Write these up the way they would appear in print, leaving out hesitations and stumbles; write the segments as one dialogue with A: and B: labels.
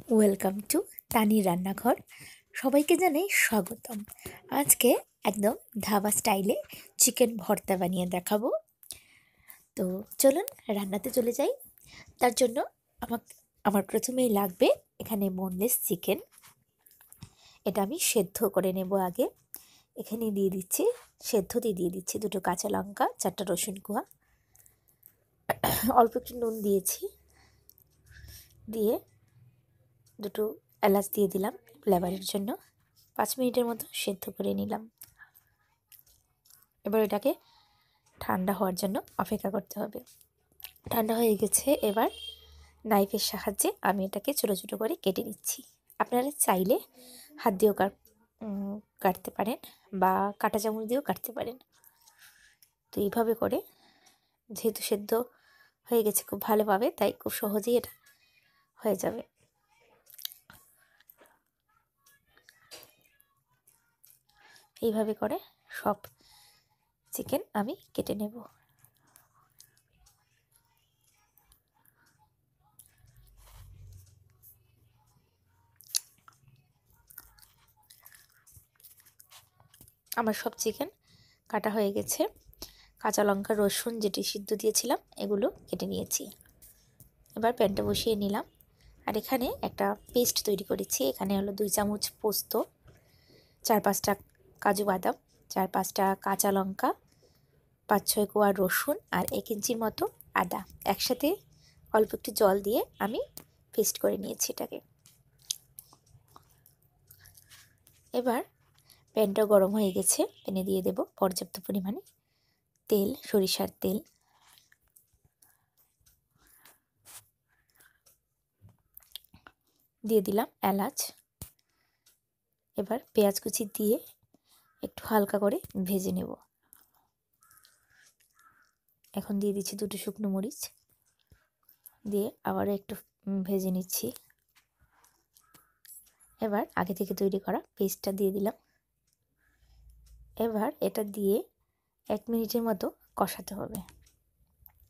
A: Welcome to তানির রান্নাঘর। সবাইকে জানাই স্বাগতম। আজকে একদম ধাবা স্টাইলে চিকেন ভর্তা বানিয়ে দেখাবো। তো চলুন রান্নাতে চলে যাই। তার জন্য আমার প্রথমেই লাগবে এখানে বোনলেস চিকেন। এটা আমি সেদ্ধ করে নেব আগে। এখানে দিয়ে দিচ্ছি, সেদ্ধতে দিয়ে দিচ্ছি 2টো কাঁচা লঙ্কা, 4টা রসুন কোয়া, অল্প একটু নুন দিয়েছি, দিয়ে 2টো এলাচ দিয়ে দিলাম ফ্লেভারের জন্য। 5 মিনিটের মতো সেদ্ধ করে নিলাম। এবার এটাকে ঠান্ডা হওয়ার জন্য অপেক্ষা করতে হবে। ঠান্ডা হয়ে গেছে। এবার নাইফের সাহায্যে আমি এটাকে ছোটো ছোটো করে কেটে নিচ্ছি। আপনারা চাইলে হাত দিয়েও কাটতে পারেন বা কাঁটা চামচ দিয়েও কাটতে পারেন। তো এইভাবে করে, যেহেতু সেদ্ধ হয়ে গেছে খুব ভালোভাবে, তাই খুব সহজেই এটা হয়ে যাবে। এইভাবে করে সব চিকেন আমি কেটে নেব। আমার সব চিকেন কাটা হয়ে গেছে। কাঁচা লঙ্কা, রসুন যেটি সিদ্ধ দিয়েছিলাম এগুলো কেটে নিয়েছি। এবার প্যানটা বসিয়ে নিলাম। আর এখানে একটা পেস্ট তৈরি করেছি। এখানে হলো 2 চামচ পোস্ত, 4-5টা কাজু বাদাম, 4-5টা কাঁচা লঙ্কা, 5-6 কোয়া রসুন আর 1 ইঞ্চির মতো আদা একসাথে অল্প একটু জল দিয়ে আমি পেস্ট করে নিয়েছি এটাকে। এবার প্যানটা গরম হয়ে গেছে। প্যানে দিয়ে দেব পর্যাপ্ত পরিমাণে তেল, সরিষার তেল। দিয়ে দিলাম এলাচ। এবার পেঁয়াজ কুচি দিয়ে একটু হালকা করে ভেজে নেব। এখন দিয়ে দিচ্ছি 2টো শুকনো মরিচ, দিয়ে আবারও একটু ভেজে নিচ্ছি। এবার আগে থেকে তৈরি করা পেস্টটা দিয়ে দিলাম। এবার এটা দিয়ে 1 মিনিটের মতো কষাতে হবে,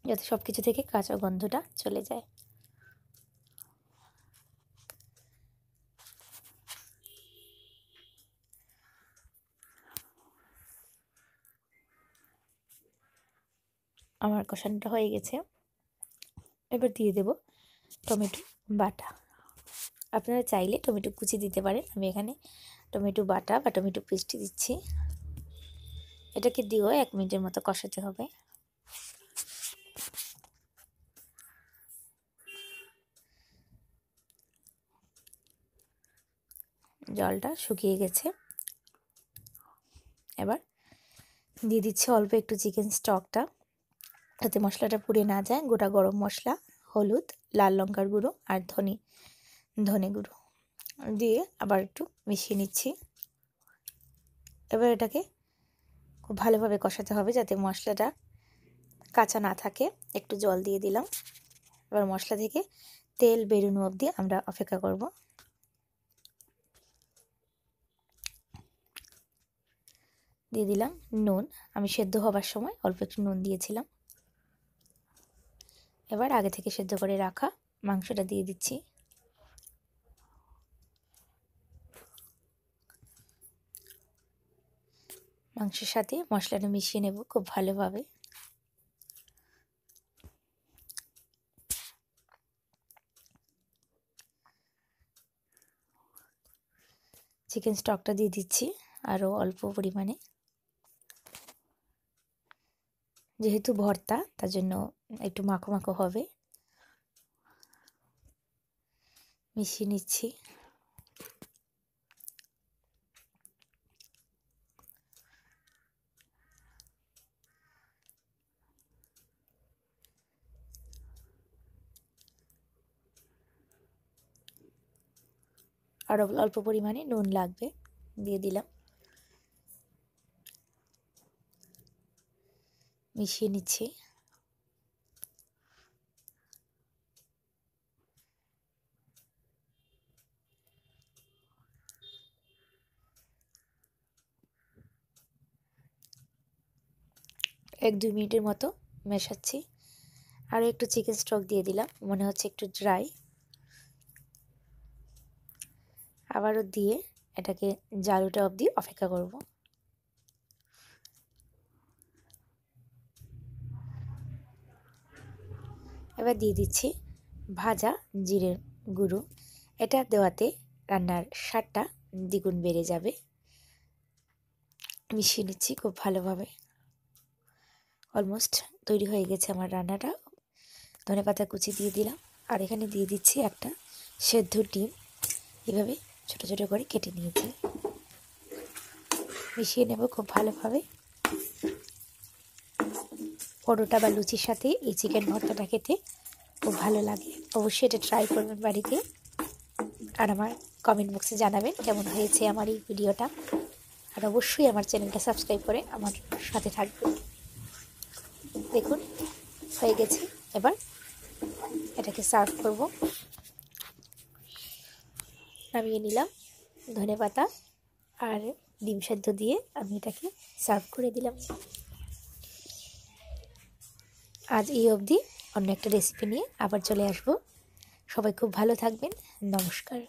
A: যাতে সব কিছু থেকে কাঁচা গন্ধটা চলে যায়। আমার কষানোটা হয়ে গেছে। এবার দিয়ে দেব টমেটো বাটা। আপনারা চাইলে টমেটো কুচি দিতে পারেন। আমি এখানে টমেটো বাটা বা টমেটো পেস্ট দিচ্ছি। এটাকে দিয়েও 1 মিনিটের মতো কষাতে হবে। জলটা শুকিয়ে গেছে। এবার দিয়ে দিচ্ছি অল্প একটু চিকেন স্টকটা, যাতে মশলাটা পুড়ে না যায়। গোটা গরম মশলা, হলুদ, লাল লঙ্কার গুঁড়ো আর ধনে গুঁড়ো দিয়ে আবার একটু মিশিয়ে নিচ্ছি। এবার এটাকে খুব ভালোভাবে কষাতে হবে, যাতে মশলাটা কাঁচা না থাকে। একটু জল দিয়ে দিলাম। এবার মশলা থেকে তেল বেরোনো অবধি আমরা অপেক্ষা করব। দিয়ে দিলাম নুন। আমি সেদ্ধ হবার সময় অল্প একটু নুন দিয়েছিলাম। এবার আগে থেকে সেদ্ধ করে রাখা মাংসটা দিয়ে দিচ্ছি। মাংসের সাথে মশলাটা মিশিয়ে নেব খুব ভালোভাবে। চিকেন স্টকটা দিয়ে দিচ্ছি আরও অল্প পরিমাণে। যেহেতু ভর্তা, তার জন্য একটু মাখো মাখো হবে। মিশিয়ে নিচ্ছি। আর অল্প পরিমাণে নুন লাগবে, দিয়ে দিলাম। মিশিয়ে নিচ্ছি। এক 2 মিনিটের মতো মেশাচ্ছি। আরও একটু চিকেন স্টক দিয়ে দিলাম, মনে হচ্ছে একটু ড্রাই। আবারও দিয়ে এটাকে জাল ওঠা অবধি অপেক্ষা করব। এবার দিয়ে দিচ্ছি ভাজা জিরের গুঁড়ো। এটা দেওয়াতে রান্নার স্বাদটা দ্বিগুণ বেড়ে যাবে। মিশিয়ে নিচ্ছি খুব ভালোভাবে। অলমোস্ট তৈরি হয়ে গেছে আমার রান্নাটা। ধনেপাতা কুচি দিয়ে দিলাম, আর এখানে দিয়ে দিচ্ছি একটা সেদ্ধ ডিম। এভাবে ছোট ছোট করে কেটে নিয়েছি। মিশিয়ে নেব খুব ভালোভাবে। পরোটা বা লুচির সাথে এই চিকেন ভর্তাটা খেতে খুব ভালো লাগে। অবশ্যই এটা ট্রাই করবেন বাড়িতে, আর আমার কমেন্ট বক্সে জানাবেন কেমন হয়েছে আমার এই ভিডিওটা। আর অবশ্যই আমার চ্যানেলটা সাবস্ক্রাইব করে আমার সাথে থাকবেন। দেখুন হয়ে গেছে। এবার এটাকে সার্ভ করব। নামিয়ে নিলাম ধনেপাতা আর ডিম সেদ্ধ দিয়ে আমি এটাকে সার্ভ করে দিলাম। আজ এই অবধি, অন্য একটা রেসিপি নিয়ে আবার চলে আসব। সবাই খুব ভালো থাকবেন। নমস্কার।